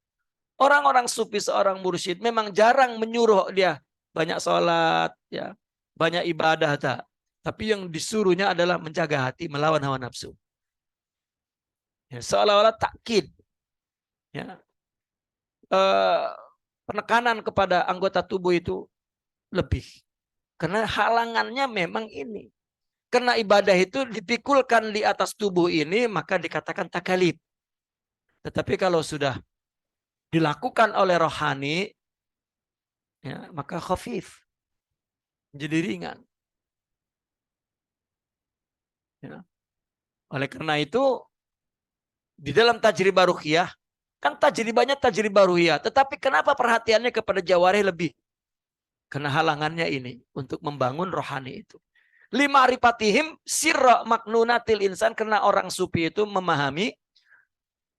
Orang-orang sufi seorang mursyid memang jarang menyuruh dia banyak sholat, ya, banyak ibadah tak. Tapi yang disuruhnya adalah menjaga hati, melawan hawa nafsu. Ya, seolah-olah takkid. Ya. Penekanan kepada anggota tubuh itu lebih. Karena halangannya memang ini. Karena ibadah itu dipikulkan di atas tubuh ini, maka dikatakan takalif. Tetapi kalau sudah dilakukan oleh rohani, ya, maka khafif. Jadi ringan. Ya. Oleh karena itu, di dalam tajribah ruhiyah, kan tajribahnya tajribah ruhiyah. Tetapi kenapa perhatiannya kepada jawarih lebih? Karena halangannya ini untuk membangun rohani itu. Lima ripatihim sirra maknunatil insan, karena orang sufi itu memahami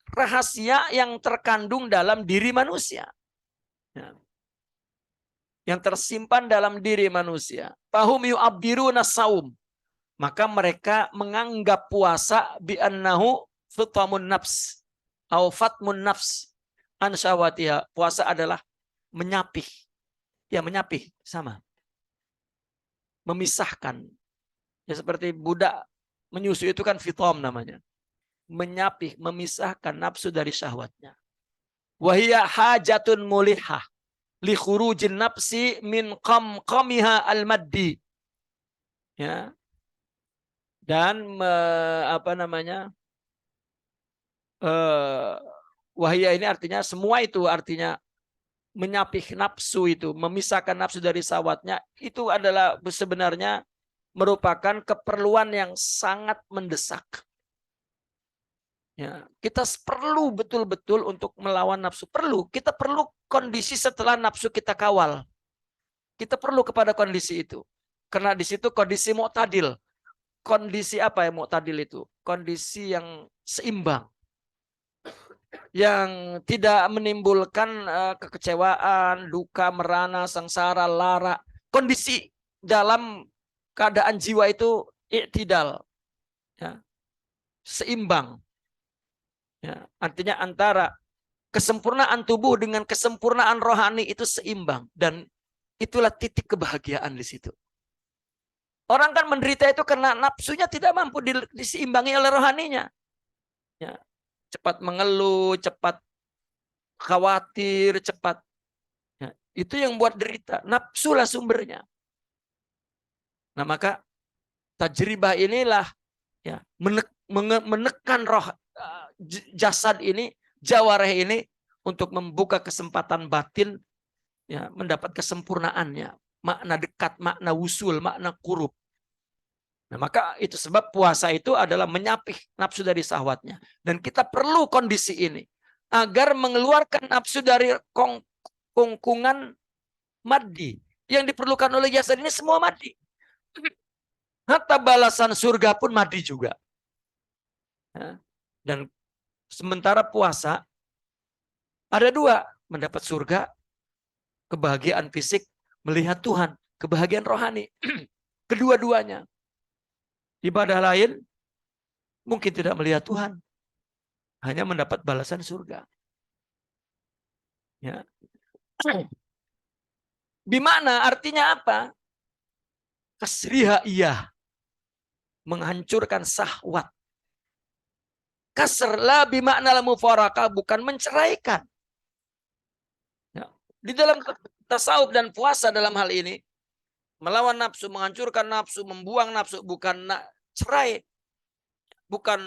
rahasia yang terkandung dalam diri manusia. Ya. Yang tersimpan dalam diri manusia. Fahum yu'abbiruna saum. Maka mereka menganggap puasa bi'annahu fitamun nafs. Au fatmun nafs. Ansyawatiha. Puasa adalah menyapih. Ya, menyapih. Sama. Memisahkan. Ya, seperti budak menyusui itu kan fitom namanya. Menyapih, memisahkan nafsu dari syahwatnya. Wahiyya hajatun mulihah li khurujin nafsi min qamqamiha al-maddi. Ya. Dan wahiyya ini artinya semua itu, artinya menyapih nafsu itu, memisahkan nafsu dari syahwatnya, itu adalah sebenarnya merupakan keperluan yang sangat mendesak. Ya, kita perlu betul-betul untuk melawan nafsu. Perlu. Kita perlu kondisi setelah nafsu kita kawal. Kita perlu kepada kondisi itu. Karena di situ kondisi mu'tadil. Kondisi apa ya mu'tadil itu? Kondisi yang seimbang. Yang tidak menimbulkan kekecewaan, duka, merana, sengsara, lara. Kondisi dalam keadaan jiwa itu i'tidal. Ya. Seimbang. Ya, artinya antara kesempurnaan tubuh dengan kesempurnaan rohani itu seimbang, dan itulah titik kebahagiaan di situ. Orang kan menderita itu karena nafsunya tidak mampu diseimbangi oleh rohaninya. Ya, cepat mengeluh, cepat khawatir, cepat. Ya, itu yang buat derita. Nafsulah sumbernya. Nah, maka tajribah inilah ya menekan roh jasad ini, jawareh ini, untuk membuka kesempatan batin, ya, mendapat kesempurnaannya, makna dekat, makna wusul, makna qurub. Nah, maka itu sebab puasa itu adalah menyapih nafsu dari syahwatnya, dan kita perlu kondisi ini agar mengeluarkan nafsu dari kungkungan maddi. Yang diperlukan oleh jasad ini semua maddi. Hatta balasan surga pun maddi juga. Ya. Dan sementara puasa ada dua, mendapat surga, kebahagiaan fisik, melihat Tuhan, kebahagiaan rohani. Kedua-duanya. Ibadah lain mungkin tidak melihat Tuhan, hanya mendapat balasan surga. Ya. Bimana artinya apa? Kasriha iya, menghancurkan syahwat. kasr la bimakna al-mufaraqah, bukan menceraikan. Ya. Di dalam tasawuf dan puasa dalam hal ini, melawan nafsu, menghancurkan nafsu, membuang nafsu, bukan cerai. Bukan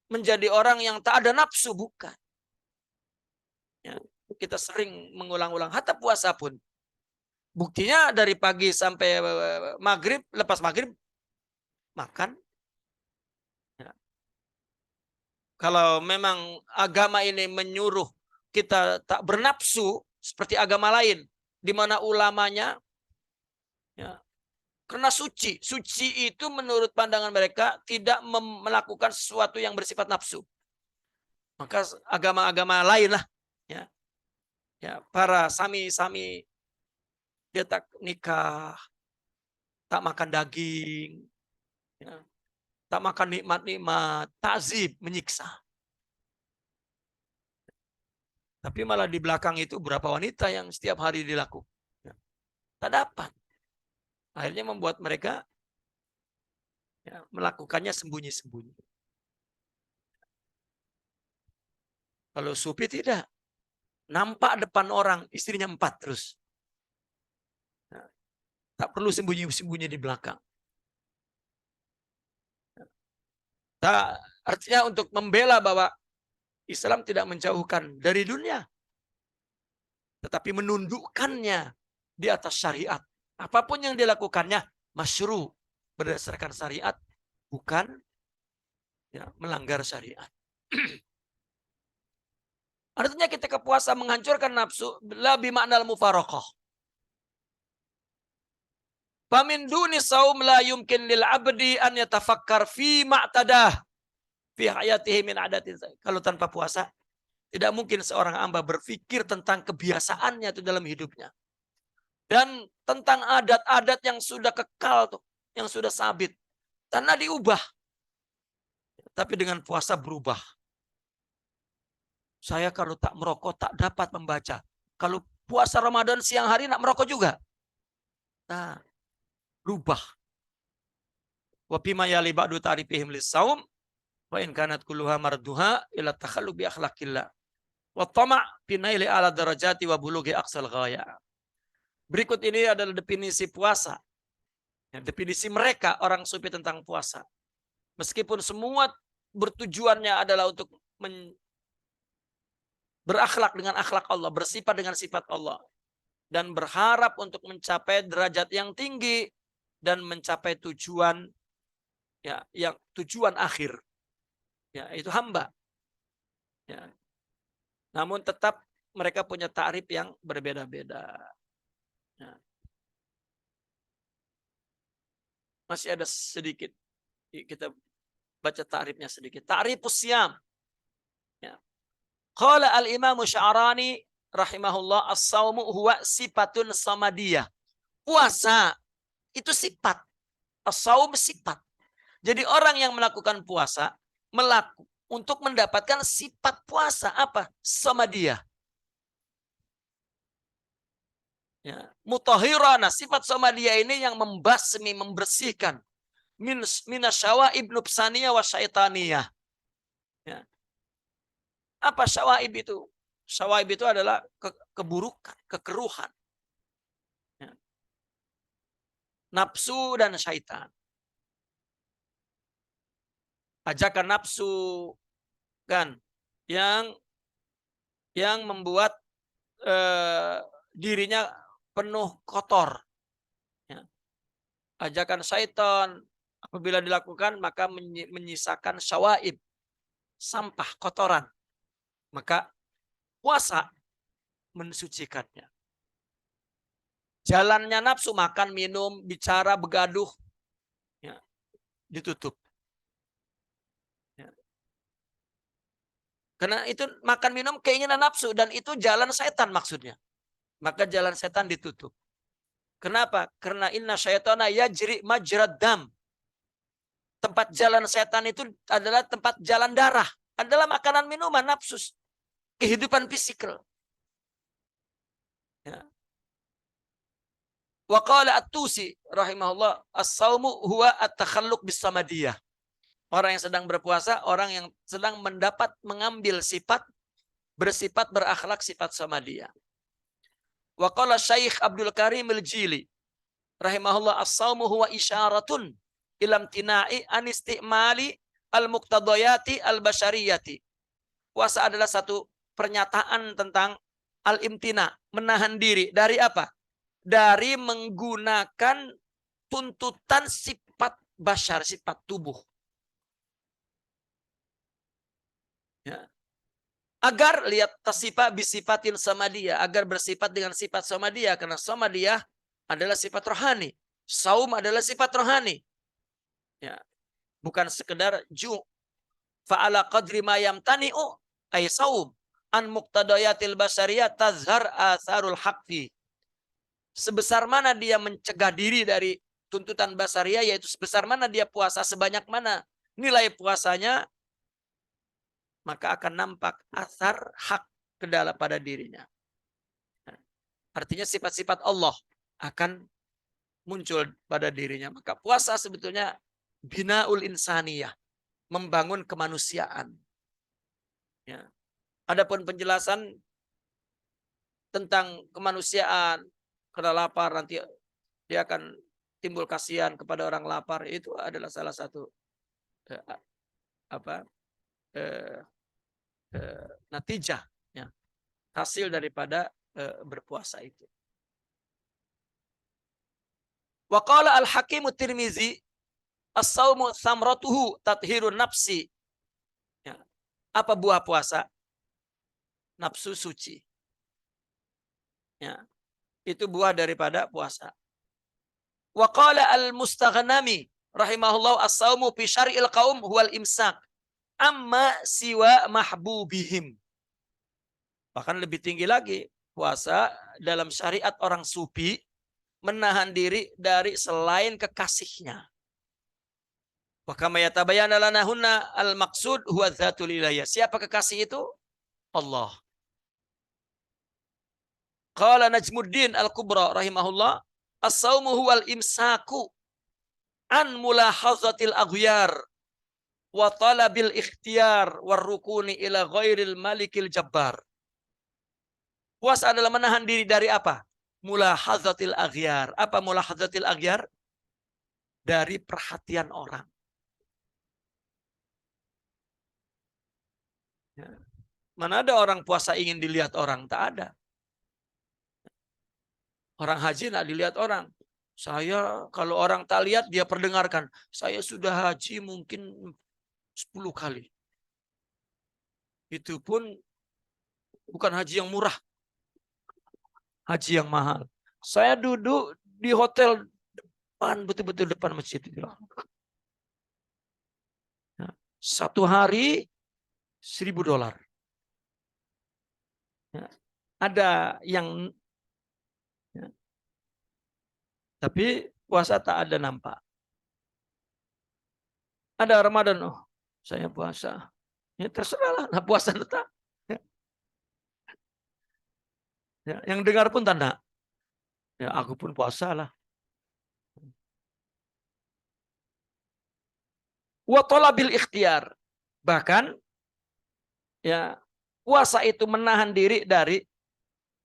menjadi orang yang tak ada nafsu, bukan. Ya. Kita sering mengulang-ulang, hatta puasa pun. Buktinya dari pagi sampai maghrib, lepas maghrib, makan. Ya. Kalau memang agama ini menyuruh kita tak bernafsu, seperti agama lain, di mana ulamanya, ya, karena suci. Suci itu menurut pandangan mereka tidak melakukan sesuatu yang bersifat nafsu. Maka agama-agama lain lah, ya, ya, para sami-sami, dia tak nikah, tak makan daging, ya, tak makan nikmat-nikmat, takzib, menyiksa. Tapi malah di belakang itu berapa wanita yang setiap hari dilakukan. Ya, tak dapat. Akhirnya membuat mereka, ya, melakukannya sembunyi-sembunyi. Kalau sufi tidak. Nampak depan orang, istrinya 4 terus. Ya, tak perlu sembunyi-sembunyi di belakang. Tak, artinya untuk membela bahwa Islam tidak menjauhkan dari dunia, tetapi menundukkannya di atas syariat. Apapun yang dilakukannya masyru, berdasarkan syariat, bukan, ya, melanggar syariat. Artinya ketika puasa menghancurkan nafsu, la bimakna al-mufaraqah. Famin duni saum la yumkin lil abdi an yatafakkar fi ma'tadah fi hayatihi min adatin. Kalau tanpa puasa, tidak mungkin seorang hamba berpikir tentang kebiasaannya itu dalam hidupnya. Dan tentang adat-adat yang sudah kekal tuh, yang sudah sabit. Karena diubah. Tapi dengan puasa berubah. Saya kalau tak merokok tak dapat membaca. Kalau puasa Ramadan siang hari nak merokok juga. Nah, berubah. Wa bima yali ba'du ta'rifihim lis-saum wa in kanat kulluha marduha ila takhallubi akhlaqillah. Wa tama' fi naili ala darajati wa bulughi aqsal ghaya. Berikut ini adalah definisi puasa. Ya, definisi mereka orang sufi tentang puasa. Meskipun semua bertujuannya adalah untuk berakhlak dengan akhlak Allah, bersifat dengan sifat Allah, dan berharap untuk mencapai derajat yang tinggi dan mencapai tujuan, ya, yang tujuan akhir, ya, itu hamba. Ya. Namun tetap mereka punya ta'rif yang berbeda-beda. Ya. Masih ada sedikit, kita baca ta'rifnya sedikit. Ta'rifus siyam. Ya. Qala al-Imam Sya'rani rahimahullah, as-saumu huwa sifatun samadiyah. Puasa itu sifat. As-saum sifat. Jadi orang yang melakukan puasa untuk mendapatkan sifat puasa apa? Samadiyah. Ya. Mutahhirana, sifat samadiyah ini yang membasmi, membersihkan minasyawaib nubsaniyah wa syaitaniyah. Ya. Apa syawaib itu? Syawaib itu adalah keburukan, kekeruhan. Ya. Nafsu dan syaitan. Ajakan nafsu kan yang membuat dirinya penuh kotor. Ya. Ajakan syaitan apabila dilakukan maka menyisakan syawaib, sampah, kotoran. Maka puasa mensucikannya. Jalannya nafsu, makan, minum, bicara, begaduh, ya, ditutup. Ya. Karena itu makan, minum, keinginan nafsu, dan itu jalan setan maksudnya. Maka jalan setan ditutup. Kenapa? Karena inna syaitana yajri majrad dam. Tempat jalan setan itu adalah tempat jalan darah. Adalah makanan, minuman, nafsu. Kehidupan fisikal. Ya. Wa qala at-Tusi rahimahullah, as-saumu huwa at-takhalluq bis-samadiyah. Orang yang sedang berpuasa, orang yang sedang mengambil bersifat berakhlak sifat sama dia. Wa qala Syekh Abdul Karim Al-Jili rahimahullah, as-shaumu huwa isyaratun ilam tina'i anistimali al-muqtadayati al-bashariyati. Puasa adalah satu pernyataan tentang al-imtina, menahan diri dari apa? Dari menggunakan tuntutan sifat bashar, sifat tubuh. Ya. Agar lihat tasifa bisifatin sama dia, agar bersifat dengan sifat sama dia, karena sama dia adalah sifat rohani. Saum adalah sifat rohani. Ya. Bukan sekedar fa'ala qadri ma yamtani'u ay saum an muqtadayatil basariyah tazhar atharul haqqi. Sebesar mana dia mencegah diri dari tuntutan basariyah, yaitu sebesar mana dia puasa, sebanyak mana nilai puasanya, maka akan nampak asar hak ke dalam pada dirinya. Artinya sifat-sifat Allah akan muncul pada dirinya. Maka puasa sebetulnya binaul insaniyah, membangun kemanusiaan. Ya. Adapun penjelasan tentang kemanusiaan, karena lapar nanti dia akan timbul kasihan kepada orang lapar, itu adalah salah satu natijah, ya, hasil daripada berpuasa itu. Wa qala al-Hakim at-Tirmizi, as-saumu thamratuhu tathhirun nafsi. Ya. Apa buah puasa? Nafsu suci. Ya. Itu buah daripada puasa. Wa qala al-Mustaghnami rahimahullah, as-saumu fi syar'il qaum huwal imsak amma siwa mahbubihim. Bahkan lebih tinggi lagi, puasa dalam syariat orang sufi menahan diri dari selain kekasihnya. Wa kama yatabayyana lana hunna al-maqsud huwa dzatul ilahiyah. Siapa kekasih itu? Allah. Qala Najmuddin Al-Kubra rahimahullah, as-saumu huwal imsaku an mulahazatil aghyar wa talabil ikhtiyar war rukuni ila ghairil malikil jabbar. Puasa adalah menahan diri dari apa? Mulahazatil aghyar. Apa mulahazatil aghyar? Dari perhatian orang. Ya. Mana ada orang puasa ingin dilihat orang? Tak ada. Orang haji nak dilihat orang. Saya kalau orang tak lihat, dia perdengarkan. Saya sudah haji mungkin 10 kali. Itu pun bukan haji yang murah. Haji yang mahal. Saya duduk di hotel depan, betul-betul depan masjid itu. Satu hari $1.000. Ya. Ada yang, ya, tapi puasa tak ada nampak. Ada Ramadan, oh saya puasa. Ya terserahlah, nah puasa tetap. Ya, yang dengar pun tanda. Ya aku pun puasa lah. Wa talabil ikhtiyar. Bahkan ya puasa itu menahan diri dari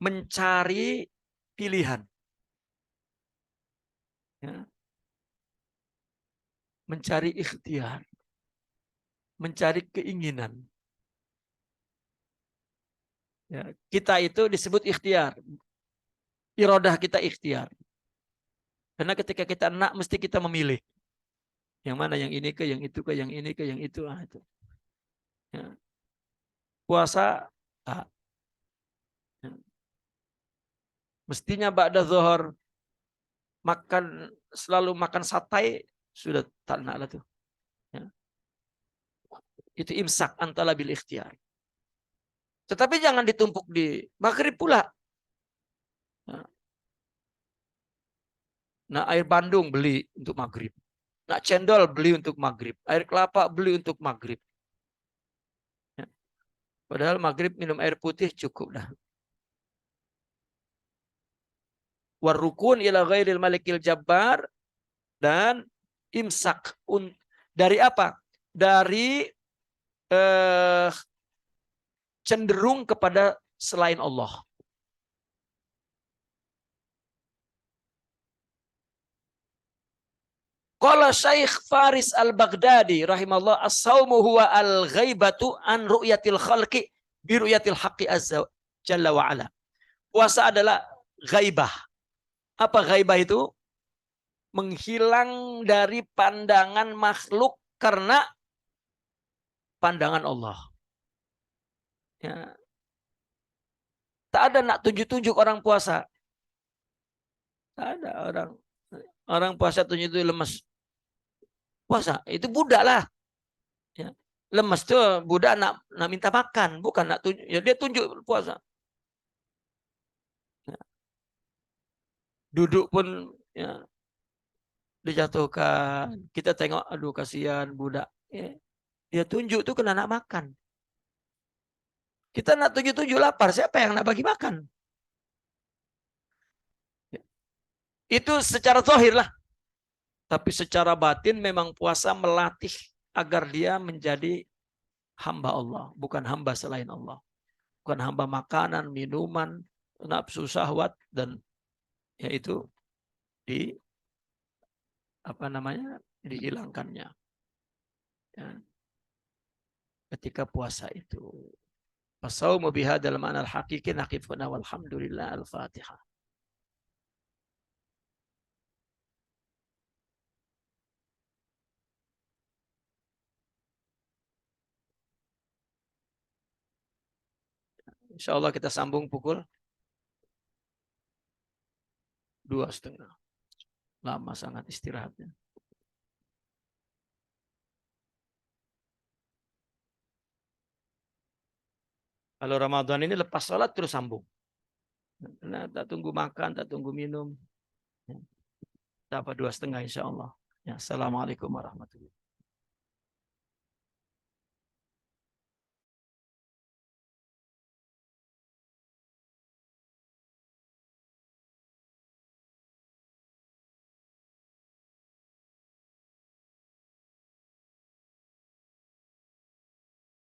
mencari pilihan. Ya. Mencari ikhtiar. Mencari keinginan. Ya, kita itu disebut ikhtiar. Irodah kita ikhtiar. Karena ketika kita nak, mesti kita memilih. Yang mana, yang ini ke, yang itu ke, yang ini ke, yang itu. Ah, itu. Ya. Puasa, ya. Mestinya ba'da zuhur selalu makan satai, sudah tak nak lah tuh. Ya. Itu imsak antara bil ikhtiar. Tetapi jangan ditumpuk di maghrib pula. Nah, air bandung beli untuk maghrib. Nah, cendol beli untuk maghrib. Air kelapa beli untuk maghrib. Ya. Padahal maghrib minum air putih cukup dah. Warrukun ila ghairil malikil jabbar, dan imsak dari apa? dari cenderung kepada selain Allah. Qala Syekh Faris Al-Baghdadi rahimallahu as-saumu huwa al-ghaibatu an ru'yatil khalqi bi ru'yatil haqqi azza jalla wa ala. Puasa adalah ghaibah. Apa ghaibah itu? Menghilang dari pandangan makhluk karena pandangan Allah. Ya. Tak ada nak tunjuk-tunjuk orang puasa. Tak ada orang puasa tunjuk-tunjuk lemas. Puasa itu budak lah. Ya. Lemas tuh budak nak minta makan, bukan nak tunjuk. Ya dia tunjuk puasa. Ya. Duduk pun ya, dijatuhkan. Kita tengok, aduh kasihan budak. Ya. Dia tunjuk tuh kena nak makan. Kita nak tunjuk-tunjuk lapar, siapa yang nak bagi makan? Ya. Itu secara zahir lah. Tapi secara batin memang puasa melatih agar dia menjadi hamba Allah, bukan hamba selain Allah. Bukan hamba makanan, minuman, nafsu syahwat, dan yaitu dihilangkannya. Ya. Ketika puasa itu. Fasaumu bihadzal ma'na al-haqiqi naqifuna walhamdulillah al-Fatihah. Insya Allah kita sambung pukul 2:30. Lama sangat istirahatnya. Kalau Ramadan ini lepas sholat terus sambung. Nah, tak tunggu makan, tak tunggu minum. Tak apa 2:30 insya Allah. Ya, assalamualaikum warahmatullahi wabarakatuh.